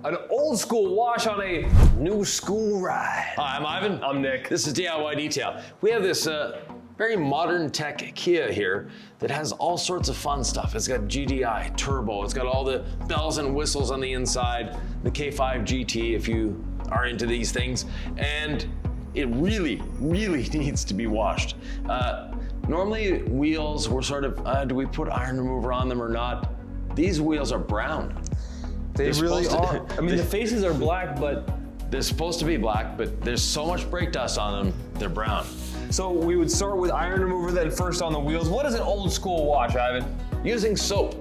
An old school wash on a new school ride. Hi, I'm Ivan. I'm Nick. This is DIY Detail. We have this very modern tech Kia here that has all sorts of fun stuff. It's got GDI, turbo, it's got all the bells and whistles on the inside, the K5 GT if you are into these things, and it really, really needs to be washed. Normally wheels, we're sort of, do we put iron remover on them or not? These wheels are brown. They really are. I mean, the faces are black, but they're supposed to be black, but there's so much brake dust on them, they're brown. So we would start with iron remover, then first on the wheels. What is an old school wash, Ivan? Using soap.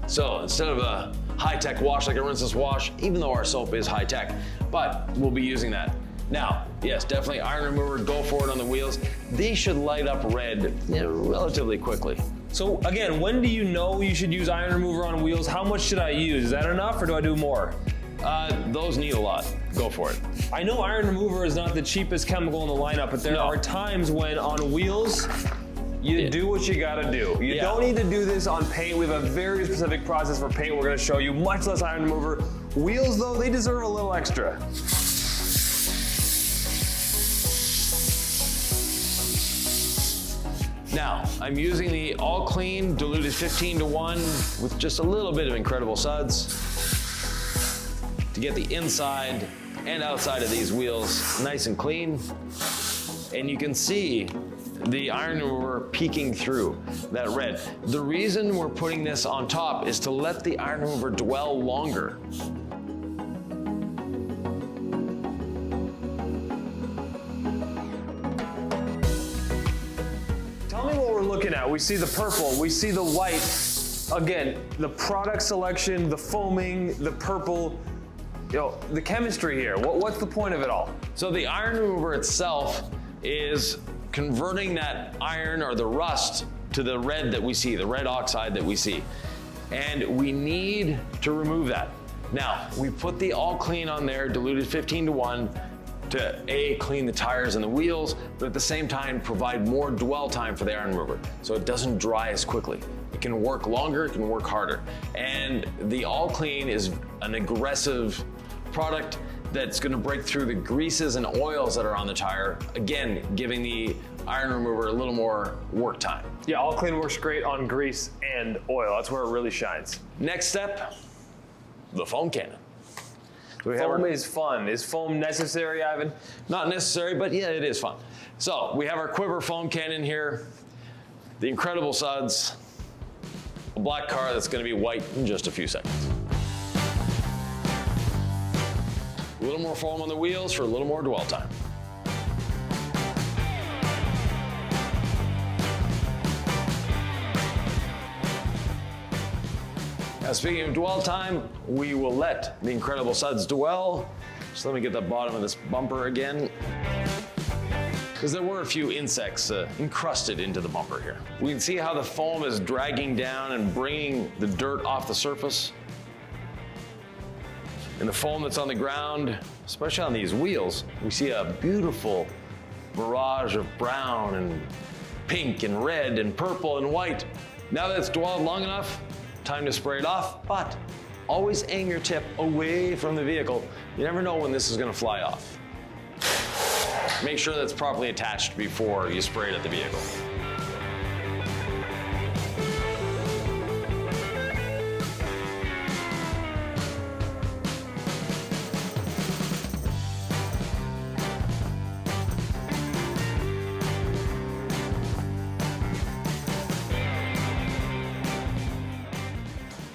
So instead of a high-tech wash like a rinseless wash, even though our soap is high-tech, but we'll be using that. Now, yes, definitely iron remover, go for it on the wheels. These should light up red relatively quickly. So again, when do you know you should use iron remover on wheels? How much should I use? Is that enough or do I do more? Those need a lot. Go for it. I know iron remover is not the cheapest chemical in the lineup, but there are times when on wheels, you do what you gotta do. You don't need to do this on paint. We have a very specific process for paint we're gonna show you, much less iron remover. Wheels though, they deserve a little extra. Now, I'm using the all clean diluted 15:1 with just a little bit of incredible suds to get the inside and outside of these wheels nice and clean. And you can see the iron remover peeking through that red. The reason we're putting this on top is to let the iron remover dwell longer. Tell me what we're looking at. We see the purple, we see the white. Again, the product selection, the foaming, the purple, the chemistry here. What's the point of it all? So the iron remover itself is converting that iron or the rust to the red that we see, the red oxide that we see. And we need to remove that. Now, we put the all clean on there, diluted 15:1, to clean the tires and the wheels, but at the same time provide more dwell time for the iron remover so it doesn't dry as quickly. It can work longer, it can work harder. And the all clean is an aggressive product that's gonna break through the greases and oils that are on the tire, again, giving the iron remover a little more work time. Yeah, all clean works great on grease and oil. That's where it really shines. Next step, the foam cannon. So foam is fun. Is foam necessary, Ivan? Not necessary, but yeah, it is fun. So we have our Quiver foam cannon here, the incredible suds, a black car that's gonna be white in just a few seconds. A little more foam on the wheels for a little more dwell time. Now, speaking of dwell time, we will let the incredible suds dwell. Just let me get the bottom of this bumper again, because there were a few insects encrusted into the bumper here. We can see how the foam is dragging down and bringing the dirt off the surface. And the foam that's on the ground, especially on these wheels, we see a beautiful mirage of brown and pink and red and purple and white. Now that it's dwelled long enough, time to spray it off, but always aim your tip away from the vehicle. You never know when this is gonna fly off. Make sure that's properly attached before you spray it at the vehicle.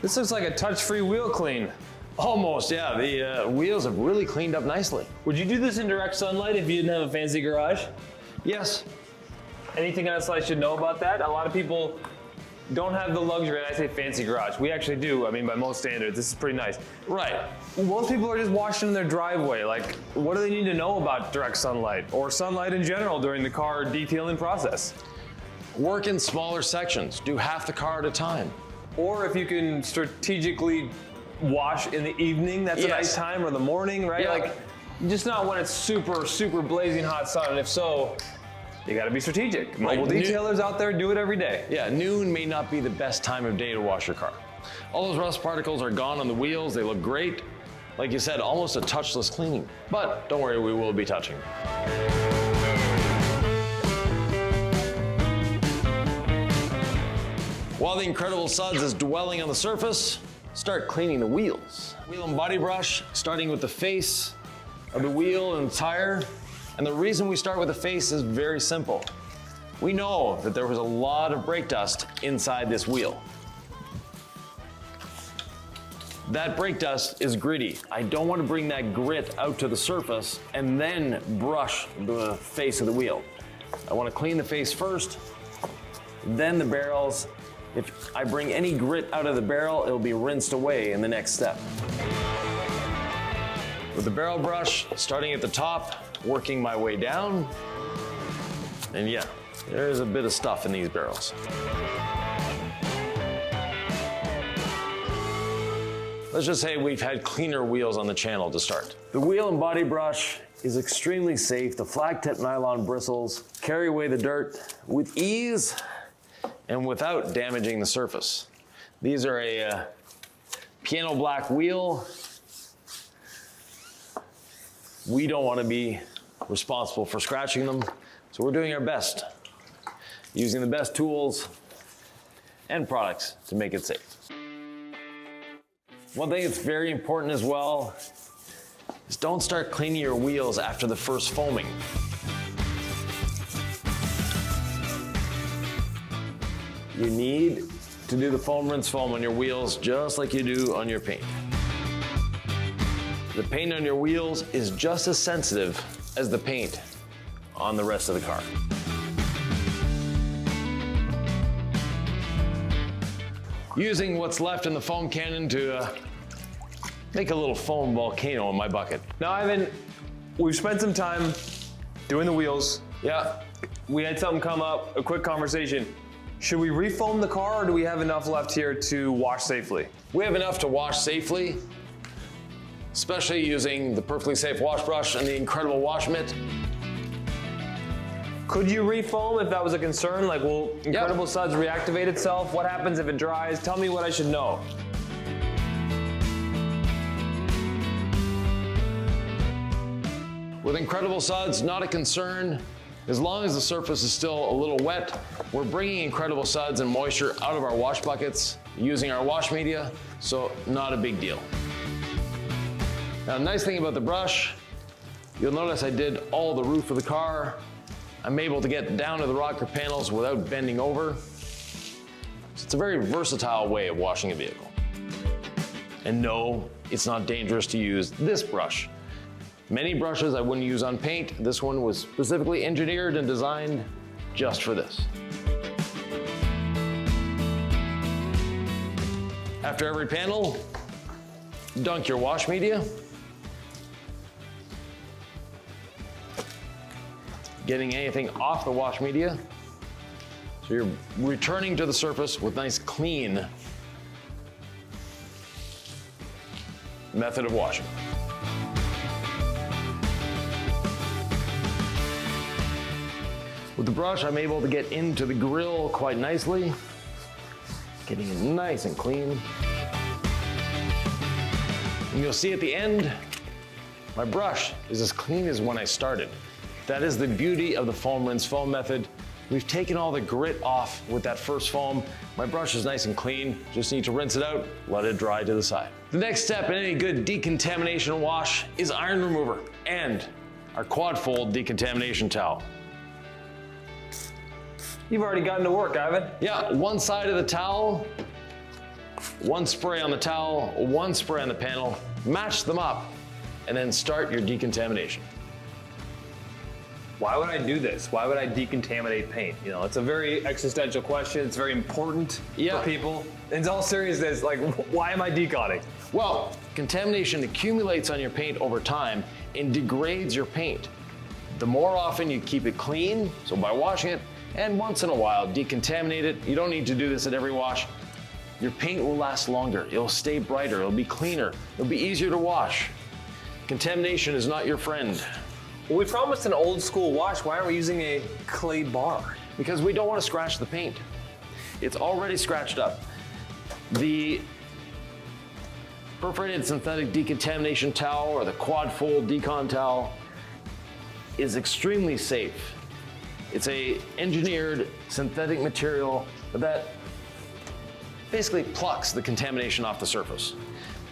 This looks like a touch-free wheel clean. Almost, yeah. The wheels have really cleaned up nicely. Would you do this in direct sunlight if you didn't have a fancy garage? Yes. Anything else I should know about that? A lot of people don't have the luxury, and I say fancy garage. We actually do, I mean, by most standards, this is pretty nice. Right. Most people are just washing in their driveway. Like, what do they need to know about direct sunlight or sunlight in general during the car detailing process? Work in smaller sections. Do half the car at a time. Or if you can strategically wash in the evening, that's a nice time, or the morning, right? Yeah. Like, just not when it's super, super blazing hot sun. And if so, you gotta be strategic. Mobile detailers out there do it every day. Yeah, noon may not be the best time of day to wash your car. All those rust particles are gone on the wheels, they look great. Like you said, almost a touchless cleaning. But don't worry, we will be touching. While the Incredible Suds is dwelling on the surface, start cleaning the wheels. Wheel and body brush, starting with the face of the wheel and tire. And the reason we start with the face is very simple. We know that there was a lot of brake dust inside this wheel. That brake dust is gritty. I don't want to bring that grit out to the surface and then brush the face of the wheel. I want to clean the face first, then the barrels. If I bring any grit out of the barrel, it'll be rinsed away in the next step. With the barrel brush, starting at the top, working my way down. And yeah, there's a bit of stuff in these barrels. Let's just say we've had cleaner wheels on the channel to start. The wheel and body brush is extremely safe. The flag tip nylon bristles carry away the dirt with ease and without damaging the surface. These are a piano black wheel. We don't want to be responsible for scratching them, so we're doing our best, using the best tools and products to make it safe. One thing that's very important as well is don't start cleaning your wheels after the first foaming. You need to do the foam rinse foam on your wheels just like you do on your paint. The paint on your wheels is just as sensitive as the paint on the rest of the car. Using what's left in the foam cannon to make a little foam volcano in my bucket. Now, Ivan, we've spent some time doing the wheels. Yeah. We had something come up, a quick conversation. Should we refoam the car or do we have enough left here to wash safely? We have enough to wash safely, especially using the perfectly safe wash brush and the incredible wash mitt. Could you refoam if that was a concern? Like, will Incredible Suds reactivate itself? What happens if it dries? Tell me what I should know. With Incredible Suds, not a concern. As long as the surface is still a little wet, we're bringing Incredible Suds and moisture out of our wash buckets using our wash media, so not a big deal. Now, the nice thing about the brush, you'll notice I did all the roof of the car. I'm able to get down to the rocker panels without bending over. So it's a very versatile way of washing a vehicle. And no, it's not dangerous to use this brush. Many brushes I wouldn't use on paint. This one was specifically engineered and designed just for this. After every panel, dunk your wash media. Getting anything off the wash media. So you're returning to the surface with nice clean method of washing. With the brush, I'm able to get into the grill quite nicely, getting it nice and clean. And you'll see at the end, my brush is as clean as when I started. That is the beauty of the foam rinse foam method. We've taken all the grit off with that first foam. My brush is nice and clean. Just need to rinse it out, let it dry to the side. The next step in any good decontamination wash is iron remover and our quad fold decontamination towel. You've already gotten to work, Ivan. Yeah, one side of the towel, one spray on the towel, one spray on the panel, match them up, and then start your decontamination. Why would I do this? Why would I decontaminate paint? You know, it's a very existential question. It's very important for people. In all seriousness, like, why am I deconning? Well, contamination accumulates on your paint over time and degrades your paint. The more often you keep it clean, so by washing it, and once in a while decontaminate it, you don't need to do this at every wash, your paint will last longer. It'll stay brighter, it'll be cleaner, it'll be easier to wash. Contamination is not your friend. Well, we promised an old school wash. Why aren't we using a clay bar? Because we don't want to scratch the paint. It's already scratched up. The Perforated synthetic decontamination towel, or the quad fold decon towel, is extremely safe. It's a engineered synthetic material that basically plucks the contamination off the surface.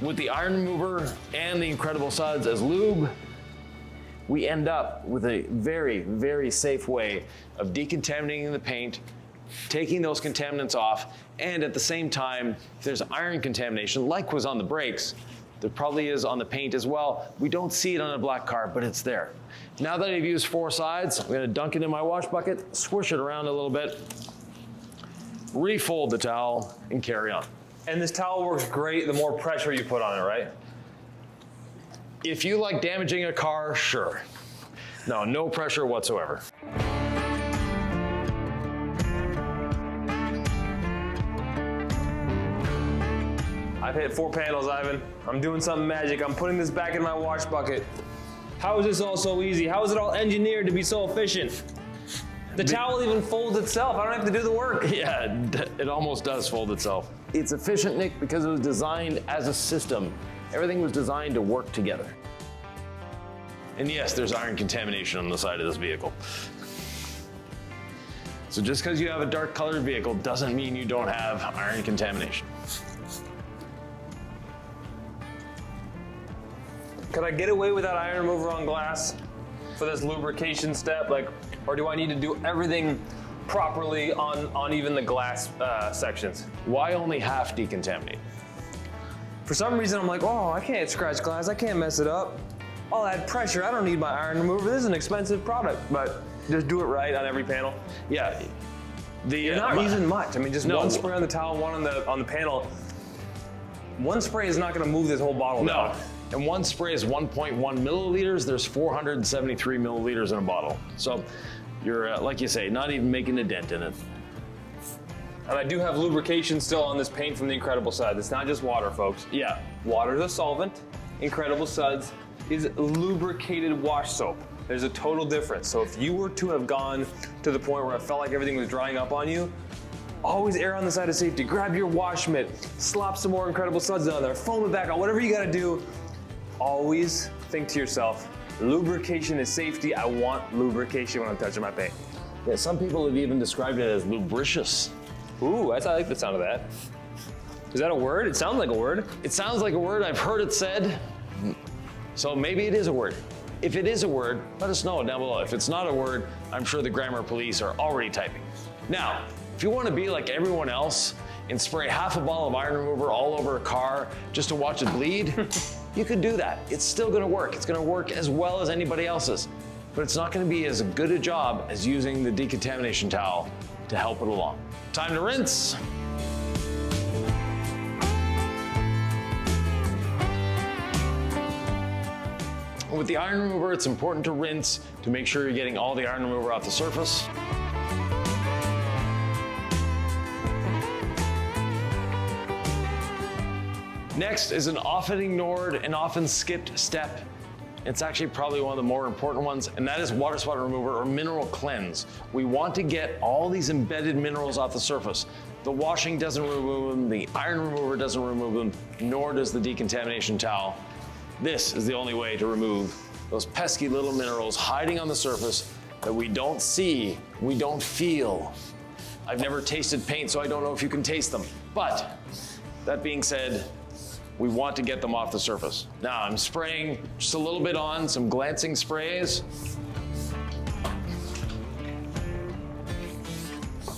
With the iron remover and the Incredible Suds as lube, we end up with a very, very safe way of decontaminating the paint, taking those contaminants off, and at the same time, if there's iron contamination, like was on the brakes, there probably is on the paint as well. We don't see it on a black car, but it's there. Now that I've used 4 sides, I'm gonna dunk it in my wash bucket, swish it around a little bit, refold the towel, and carry on. And this towel works great the more pressure you put on it, right? If you like damaging a car, sure. No pressure whatsoever. I've hit 4 panels, Ivan. I'm doing something magic. I'm putting this back in my wash bucket. How is this all so easy? How is it all engineered to be so efficient? The towel even folds itself. I don't have to do the work. Yeah, it almost does fold itself. It's efficient, Nick, because it was designed as a system. Everything was designed to work together. And yes, there's iron contamination on the side of this vehicle. So just because you have a dark colored vehicle doesn't mean you don't have iron contamination. Could I get away with that iron remover on glass for this lubrication step? Or do I need to do everything properly on even the glass sections? Why only half decontaminate? For some reason, I'm like, oh, I can't scratch glass. I can't mess it up. All that pressure, I don't need my iron remover. This is an expensive product, but just do it right on every panel. Yeah. You're not using much. I mean, just one spray on the towel, one on the panel. One spray is not gonna move this whole bottle down. And one spray is 1.1 milliliters. There's 473 milliliters in a bottle. So you're, like you say, not even making a dent in it. And I do have lubrication still on this paint from the Incredible Suds. It's not just water, folks. Yeah. Water's a solvent. Incredible Suds is lubricated wash soap. There's a total difference. So if you were to have gone to the point where it felt like everything was drying up on you, always err on the side of safety. Grab your wash mitt, slop some more Incredible Suds down there, foam it back on, whatever you gotta do. Always think to yourself, lubrication is safety. I want lubrication when I'm touching my paint. Yeah, some people have even described it as lubricious. Ooh, I like the sound of that. Is that a word? It sounds like a word. It sounds like a word. I've heard it said. So maybe it is a word. If it is a word, let us know down below. If it's not a word, I'm sure the grammar police are already typing. Now, if you want to be like everyone else and spray half a bottle of iron remover all over a car just to watch it bleed, you could do that. It's still gonna work. It's gonna work as well as anybody else's, but it's not gonna be as good a job as using the decontamination towel to help it along. Time to rinse. With the iron remover, it's important to rinse to make sure you're getting all the iron remover off the surface. Next is an often ignored and often skipped step. It's actually probably one of the more important ones, and that is water spot remover or mineral cleanse. We want to get all these embedded minerals off the surface. The washing doesn't remove them, the iron remover doesn't remove them, nor does the decontamination towel. This is the only way to remove those pesky little minerals hiding on the surface that we don't see, we don't feel. I've never tasted paint, so I don't know if you can taste them. But that being said, we want to get them off the surface. Now I'm spraying just a little bit on, some glancing sprays,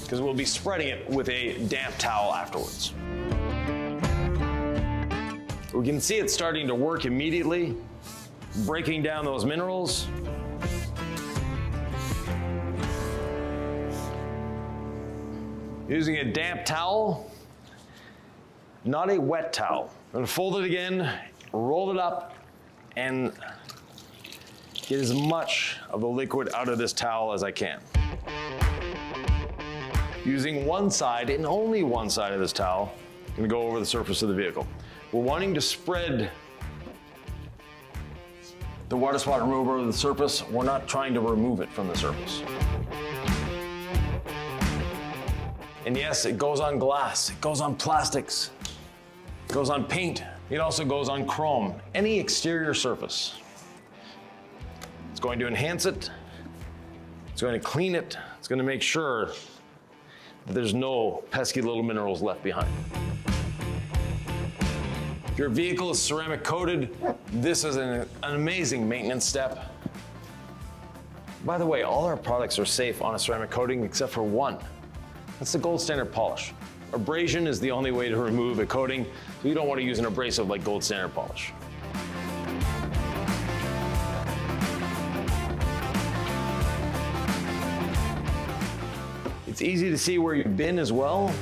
because we'll be spreading it with a damp towel afterwards. We can see it starting to work immediately, breaking down those minerals. Using a damp towel, not a wet towel. I'm gonna fold it again, roll it up, and get as much of the liquid out of this towel as I can. Using one side, and only one side of this towel, I'm gonna go over the surface of the vehicle. We're wanting to spread the water spot remover over the surface. We're not trying to remove it from the surface. And yes, it goes on glass, it goes on plastics, it goes on paint, It also goes on chrome, any exterior surface. It's going to enhance it. It's going to clean it. It's going to make sure that there's no pesky little minerals left behind. If your vehicle is ceramic coated, this is an amazing maintenance step. By the way, all our products are safe on a ceramic coating except for one. That's the gold standard polish. Abrasion is the only way to remove a coating, so you don't want to use an abrasive like gold standard polish. It's easy to see where you've been as well,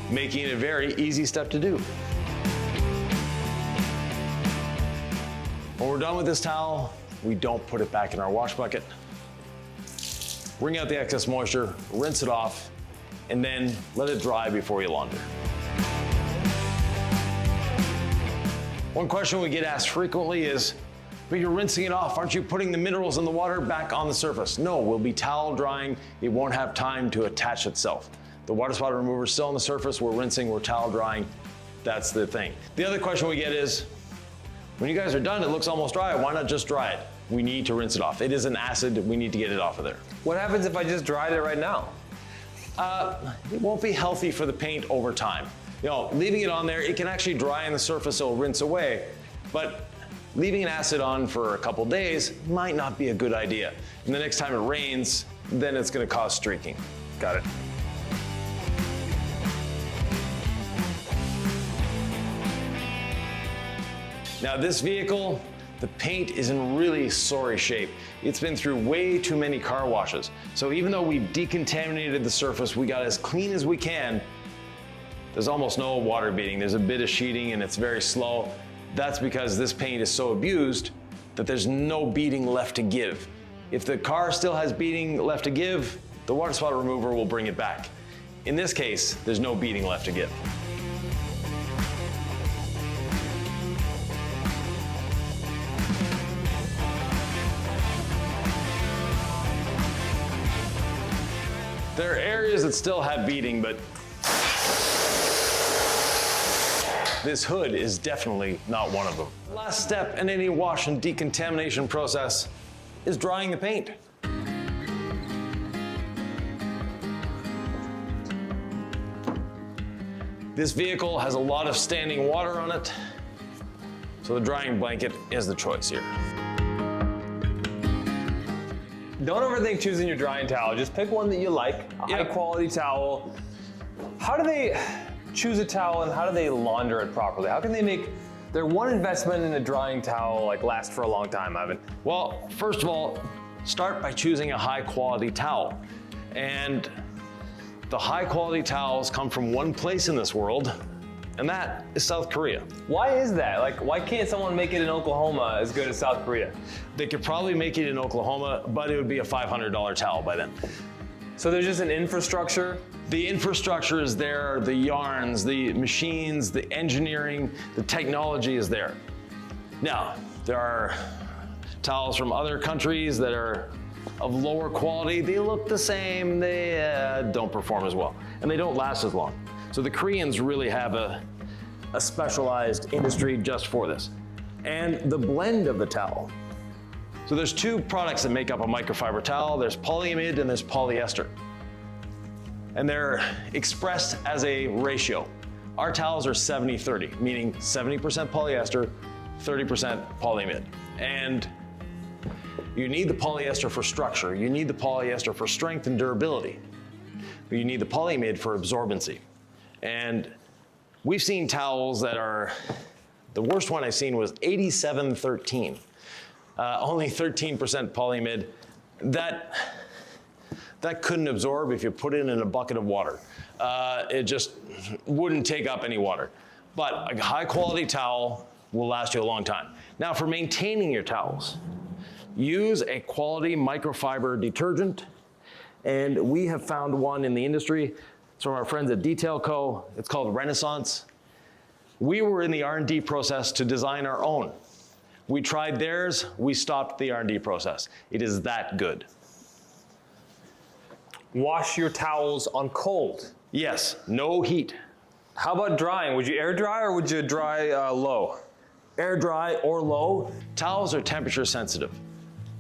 making it a very easy step to do. When we're done with this towel, we don't put it back in our wash bucket. Wring out the excess moisture, rinse it off, and then let it dry before you launder. One question we get asked frequently is, but you're rinsing it off, aren't you putting the minerals in the water back on the surface? No, we'll be towel drying, it won't have time to attach itself. The water spot remover is still on the surface, we're rinsing, we're towel drying, that's the thing. The other question we get is, when you guys are done, it looks almost dry, why not just dry it? We need to rinse it off. It is an acid, we need to get it off of there. What happens if I just dried it right now? It won't be healthy for the paint over time. You know, leaving it on there, it can actually dry on the surface, it'll rinse away, but leaving an acid on for a couple days might not be a good idea. And the next time it rains, then it's gonna cause streaking. Got it. Now this vehicle, the paint is in really sorry shape. It's been through way too many car washes. So even though we've decontaminated the surface, we got as clean as we can, there's almost no water beading. There's a bit of sheeting and it's very slow. That's because this paint is so abused that there's no beading left to give. If the car still has beading left to give, the water spot remover will bring it back. In this case, there's no beading left to give. There are areas that still have beading, but this hood is definitely not one of them. Last step in any wash and decontamination process is drying the paint. This vehicle has a lot of standing water on it, so the drying blanket is the choice here. Don't overthink choosing your drying towel. Just pick one that you like, a high quality towel. How do they choose a towel and how do they launder it properly? How can they make their one investment in a drying towel like last for a long time, Ivan? Well, first of all, start by choosing a high quality towel. And the high quality towels come from one place in this world, and that is South Korea. Why is that? Like, why can't someone make it in Oklahoma as good as South Korea? They could probably make it in Oklahoma, but it would be a $500 towel by then. So there's just an infrastructure? The infrastructure is there, the yarns, the machines, the engineering, the technology is there. Now, there are towels from other countries that are of lower quality. They look the same, they don't perform as well, and they don't last as long. So the Koreans really have a specialized industry just for this. And the blend of the towel. So there's two products that make up a microfiber towel. There's polyamide and there's polyester. And they're expressed as a ratio. Our towels are 70-30, meaning 70% polyester, 30% polyamide. And you need the polyester for structure. You need the polyester for strength and durability. But you need the polyamide for absorbency. And we've seen towels that are, the worst one I've seen was 87-13. Only 13% polyamide. That couldn't absorb if you put it in a bucket of water. It just wouldn't take up any water. But a high quality towel will last you a long time. Now for maintaining your towels, use a quality microfiber detergent. And we have found one in the industry. It's from our friends at Detail Co. It's called Renaissance. We were in the R&D process to design our own. We tried theirs, we stopped the R&D process. It is that good. Wash your towels on cold. Yes, no heat. How about drying? Would you air dry or would you dry low? Air dry or low. Towels are temperature sensitive.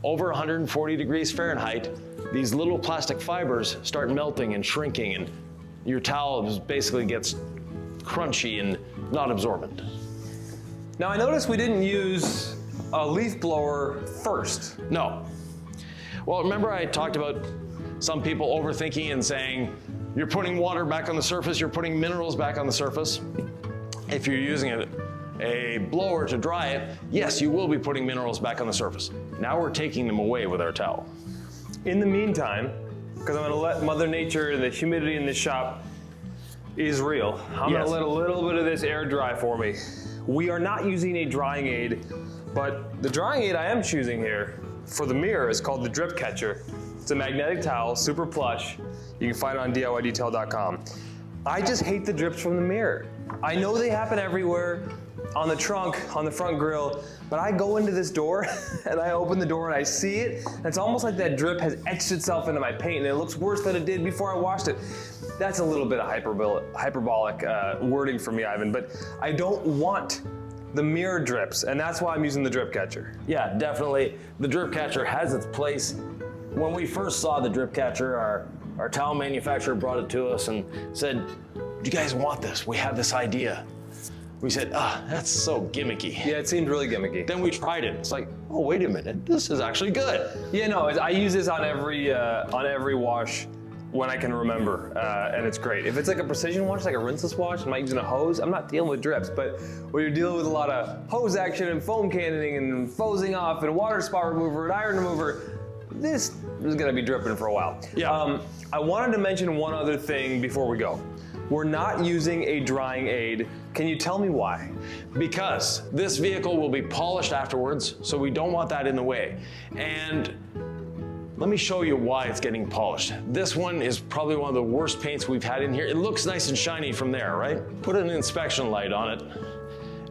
Over 140 degrees Fahrenheit, these little plastic fibers start melting and shrinking, and your towel basically gets crunchy and not absorbent. Now I noticed we didn't use a leaf blower first. No. Well, remember I talked about some people overthinking and saying, you're putting water back on the surface, you're putting minerals back on the surface. If you're using a blower to dry it, yes, you will be putting minerals back on the surface. Now we're taking them away with our towel. In the meantime, because I'm gonna let Mother Nature, the humidity in this shop is real, I'm gonna let a little bit of this air dry for me. We are not using a drying aid, but the drying aid I am choosing here for the mirror is called the Drip Catcher. It's a magnetic towel, super plush. You can find it on DIYdetail.com. I just hate the drips from the mirror. I know they happen everywhere, on the trunk, on the front grille, but I go into this door and I open the door and I see it, and it's almost like that drip has etched itself into my paint and it looks worse than it did before I washed it. That's a little bit of hyperbolic wording for me, Ivan, but I don't want the mirror drips, and that's why I'm using the Drip Catcher. Yeah, definitely. The Drip Catcher has its place. When we first saw the Drip Catcher, our towel manufacturer brought it to us and said, do you guys want this? We have this idea. We said, that's so gimmicky. Yeah, it seemed really gimmicky. Then we tried it. It's like, oh, wait a minute, this is actually good. Yeah, no, I use this on every wash when I can remember, and it's great. If it's like a precision wash, like a rinseless wash, I'm not using a hose, I'm not dealing with drips, but when you're dealing with a lot of hose action and foam cannoning and fosing off and water spot remover and iron remover, this is gonna be dripping for a while. Yeah. I wanted to mention one other thing before we go. We're not using a drying aid. Can you tell me why? Because this vehicle will be polished afterwards, so we don't want that in the way. And let me show you why it's getting polished. This one is probably one of the worst paints we've had in here. It looks nice and shiny from there, right? Put an inspection light on it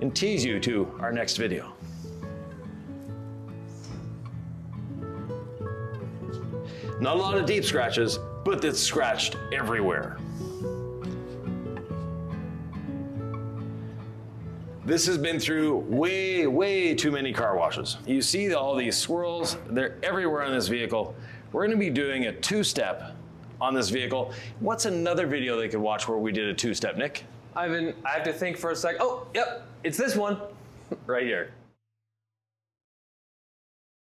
and tease you to our next video. Not a lot of deep scratches, but it's scratched everywhere. This has been through way, way too many car washes. You see all these swirls, they're everywhere on this vehicle. We're gonna be doing a two-step on this vehicle. What's another video they could watch where we did a two-step, Nick? Ivan, I have to think for a sec. Oh, yep, it's this one right here.